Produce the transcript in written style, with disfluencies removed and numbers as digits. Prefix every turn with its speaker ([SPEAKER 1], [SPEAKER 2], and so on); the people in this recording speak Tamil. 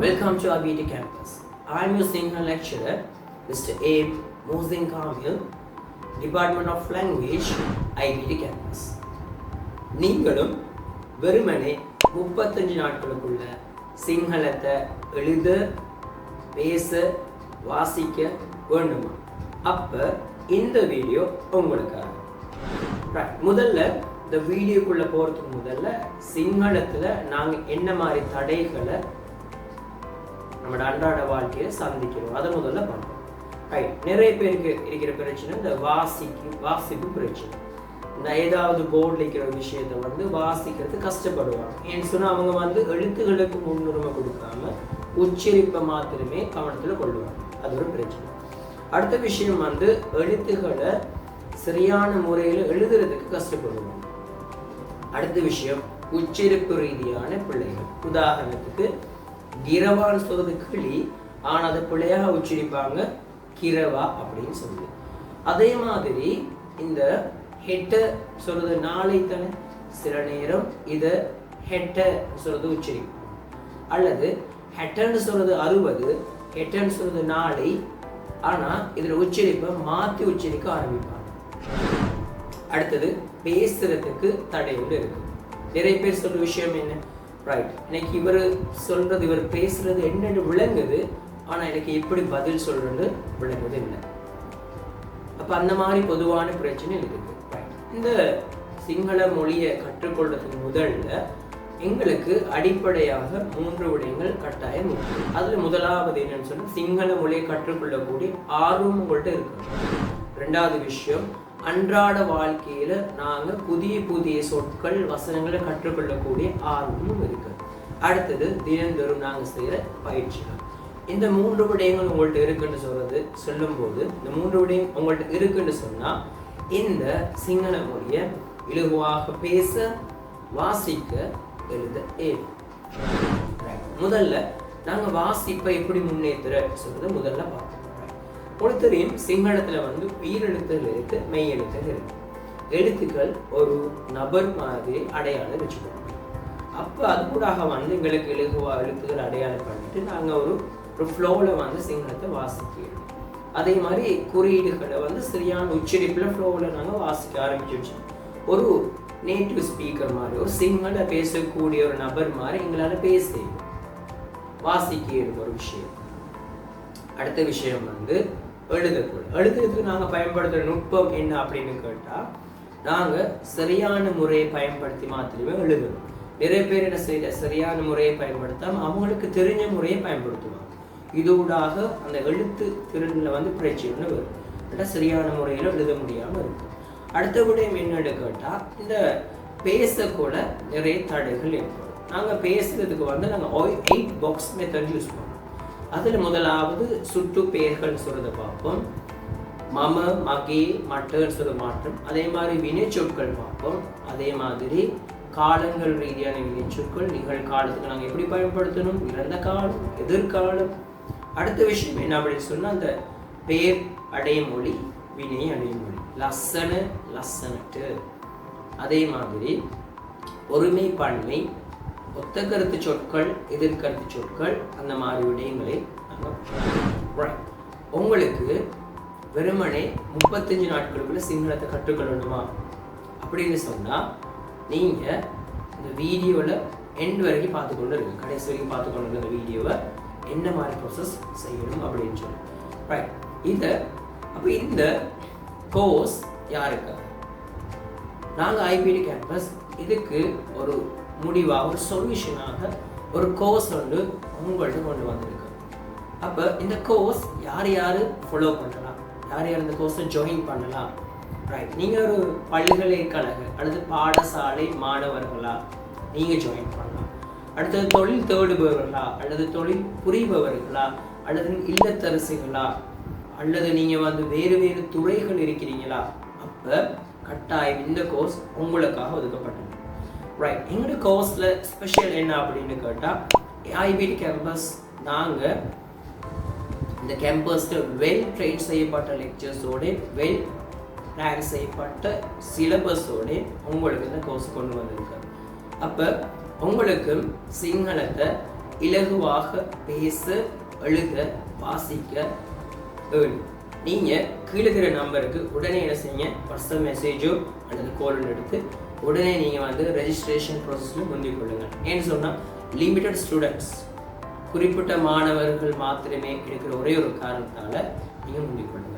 [SPEAKER 1] Welcome to our BT campus. I am your Sinhala lecturer, Mr. A. Mohsin Kamil, Department of Language, IBT campus. நீங்களும் வெறுமனே 35 நாட்களுக்குள்ள சிங்களத்தை எழுத, பேச, வாசிக்க வேண்டுமா? அப்ப இந்த வீடியோ உங்களுக்காக. முதல்ல இந்த வீடியோக்குள்ள போறதுக்கு முதல்ல சிங்களத்துல நாங்க என்ன மாதிரி தடைகளை நம்மளோட அன்றாட வாழ்க்கையை சந்திக்கிறோம் அதை முதல்ல பண்ணுறோம். நிறைய பேருக்கு இருக்கிற பிரச்சனை இந்த வாசிப்பு பிரச்சனை. இந்த ஏதாவது போர்டில் இருக்கிற விஷயத்த வாசிக்கிறது கஷ்டப்படுவாங்க. ஏன்னு சொன்னால் அவங்க எழுத்துகளுக்கு முன்னுரிமை கொடுக்காம உச்சரிப்பை மாத்திரமே கவனத்தில் கொள்ளுவாங்க. அது ஒரு பிரச்சனை. அடுத்த விஷயம் எழுத்துக்களை சரியான முறையில் எழுதுறதுக்கு கஷ்டப்படுவாங்க. அடுத்த விஷயம் உச்சரிப்பு ரீதியான பிள்ளைகள். உதாரணத்துக்கு கிரவான்னு சொல்றது கிளி, ஆனால் அதை பிள்ளையாக உச்சரிப்பாங்க கிரவா அப்படின்னு சொல்லி. அதே மாதிரி இந்த ஹெட்ட சொல்றது நாளை தானே, சில நேரம் இதை ஹெட்ட சொல்றது உச்சரிப்பாங்க. அல்லது ஹெட்டன்னு சொல்றது 60, ஹெட்டன்னு சொல்றது நாளை, ஆனா இதுல உச்சரிப்பை மாத்தி உச்சரிக்க ஆரம்பிப்பாங்க. அடுத்தது பேசுறதுக்கு தடையோடு இருக்கு. நிறைய பேர் சொல்ற விஷயம் என்ன, ரைட் இன்னைக்கு இவர் சொல்றது இவர் பேசுறது என்னன்னு விளங்குது, ஆனா எனக்கு எப்படி பதில் சொல்றது விளங்குது இல்லை. அப்ப அந்த மாதிரி பொதுவான பிரச்சனை இருக்குது. இந்த சிங்கள மொழியை கற்றுக்கொள்றதுக்கு முதல்ல எங்களுக்கு அடிப்படையாக 3 விடயங்கள் கட்டாயம் இருக்கு. அதுல முதலாவது என்னன்னு சொன்னா சிங்கள மொழியை கற்றுக்கொள்ளக்கூடிய ஆர்வம் உங்கள்கிட்ட இருக்கு. 2வது விஷயம், அன்றாட வாழ்க்கையில நாங்க புதிய புதிய சொற்கள் வசனங்களை கற்றுக்கொள்ளக்கூடிய ஆர்வமும் இருக்கு. அடுத்தது தினந்தோறும் நாங்க செய்யற பயிற்சிகள். இந்த 3 விடயங்கள் உங்கள்கிட்ட இருக்குன்னு சொல்லும் போது இந்த 3 விடயம் உங்கள்கிட்ட இருக்குன்னு சொன்னா இந்த சிங்கள மொழியை இலகுவாக பேச, வாசிக்க, எழுத ஏறும். முதல்ல நாங்க வாசிப்பை எப்படி முன்னேற்ற சொல்றது முதல்ல பார்ப்போம். உங்களுக்கு தெரியும் சிங்களத்துல உயிரெழுத்துகள் இருக்கு, மெய் எழுத்துகள் இருக்கு. எழுத்துக்கள் ஒரு நபர் மாதிரி அடையாளம் வச்சுக்கணும். அப்ப அது கூட எங்களுக்கு இலகுவா எழுத்துக்கள் அடையாளம் பண்ணிட்டு நாங்க ஒரு ஃப்ளோவில் சிங்களத்தை வாசிக்கிறோம். அதே மாதிரி குறியீடுகளை சரியான உச்சரிப்புல ஃப்ளோவில் நாங்கள் வாசிக்க ஆரம்பிச்சு ஒரு நேட்டிவ் ஸ்பீக்கர் மாதிரி, ஒரு சிங்கள பேசக்கூடிய ஒரு நபர் மாதிரி எங்களால் பேச வாசிக்க ஒரு விஷயம். அடுத்த விஷயம் எழுதுறதுக்கு நாங்கள் பயன்படுத்துகிற நுட்பம் என்ன அப்படின்னு கேட்டால் நாங்கள் சரியான முறையை பயன்படுத்தி மாத்திரமே எழுதணும். நிறைய பேர் என்ன செய்ய சரியான முறையை பயன்படுத்தாமல் அவங்களுக்கு தெரிஞ்ச முறையை பயன்படுத்துவாங்க. இதோடாக அந்த எழுத்து திறனில் பிரச்சனை வரும். சரியான முறையில் எழுத முடியாமல் இருக்கும். அடுத்த விடயம் என்னன்னு கேட்டால் இந்த பேசக்கூட நிறைய தடைகள் ஏற்படும். நாங்கள் பேசுறதுக்கு நாங்கள் 8 பாக்ஸ் மெத்தட் யூஸ் பண்ணுவோம். அதில் முதலாவது சுட்டு பெயர்கள் சொல்றதை பார்ப்போம். மம, மகே, மட்டன்னு சொல்ற மாற்றம். அதே மாதிரி வினை சொற்கள் பார்ப்போம். அதே மாதிரி காலங்கள் ரீதியான வினை சொற்கள், நிகழ்காலத்துக்கு நாங்கள் எப்படி பயன்படுத்தணும், இறந்த காலம், எதிர்காலம். அடுத்த விஷயம் என்ன அப்படின்னு சொன்னால் அந்த பெயர் அடைமொழி, வினை அடைமொழி, லசன, லசனட்டு. அதே மாதிரி ஒருமை பன்மை, ஒத்த கருத்து சொற்கள், எதிர்கருத்து சொற்கள், அந்த மாதிரி விடயங்களை உங்களுக்கு வெறுமனே 35 நாட்களுக்குள்ள சிங்களத்தை கற்றுக்கொள்ளணுமா அப்படின்னு சொன்னா நீங்க இந்த வீடியோல எண்ட் வரைக்கும் பார்த்துக்கொண்டு இருக்கு, கடைசி வரைக்கும் பார்த்துக்கொண்டு இந்த வீடியோவை என்ன மாதிரி ப்ராசஸ் செய்யணும் அப்படின்னு சொல்லி. அப்போ இந்த கோர்ஸ் யாருக்காக? நாங்கள் ஐபிடி கேம்பஸ் இதுக்கு ஒரு முடிவாக, ஒரு சொல்யூஷனாக ஒரு கோர்ஸ் உங்கள்கிட்ட கொண்டு வந்திருக்கு. அப்போ இந்த கோர்ஸ் யார் யார் ஃபாலோ பண்ணலாம், யார் யார் இந்த கோர்ஸை ஜாயின் பண்ணலாம்? ரைட், நீங்கள் ஒரு பல்கலைக்கழக அல்லது பாடசாலை மாணவர்களா நீங்கள் ஜாயின் பண்ணலாம். அடுத்தது தொழில் தேடுபவர்களா அல்லது தொழில் புரிபவர்களா அல்லது இல்லத்தரசிகளா அல்லது நீங்கள் வேறு வேறு துறைகள் இருக்கிறீங்களா? அப்போ கட்டாயம் இந்த கோர்ஸ் உங்களுக்காக ஒதுக்கப்பட்டது. ரைட், எங்களோட கோர்ஸில் ஸ்பெஷல் என்ன அப்படின்னு கேட்டால் ஐபிடி கேம்பஸ் நாங்கள் இந்த கேம்பஸில் வெல் ட்ரெயின் செய்யப்பட்ட லெக்சர்ஸோட, வெல் பிளான் செய்யப்பட்ட சிலபஸோட உங்களுக்கு இந்த கோர்ஸ் கொண்டு வந்திருக்கோம். அப்போ உங்களுக்கு சிங்களத்தை இலகுவாக பேச, எழுத, வாசிக்க வேண்டும். நீங்கள் கீழே இருக்கிற நம்பருக்கு உடனே என்ன செய்யுங்க, வாட்ஸ்அப் மெசேஜோ அல்லது கோலோ எடுத்து உடனே நீங்கள் வந்து ரெஜிஸ்ட்ரேஷன் ப்ராசஸில் முந்திக் கொள்ளுங்கள். ஏன்னு சொன்னால் லிமிட்டட் ஸ்டூடெண்ட்ஸ், குறிப்பிட்ட மாணவர்கள் மாத்திரமே இருக்கிற ஒரே ஒரு காரணத்தால் நீங்கள் முந்திக் கொள்ளுங்கள்.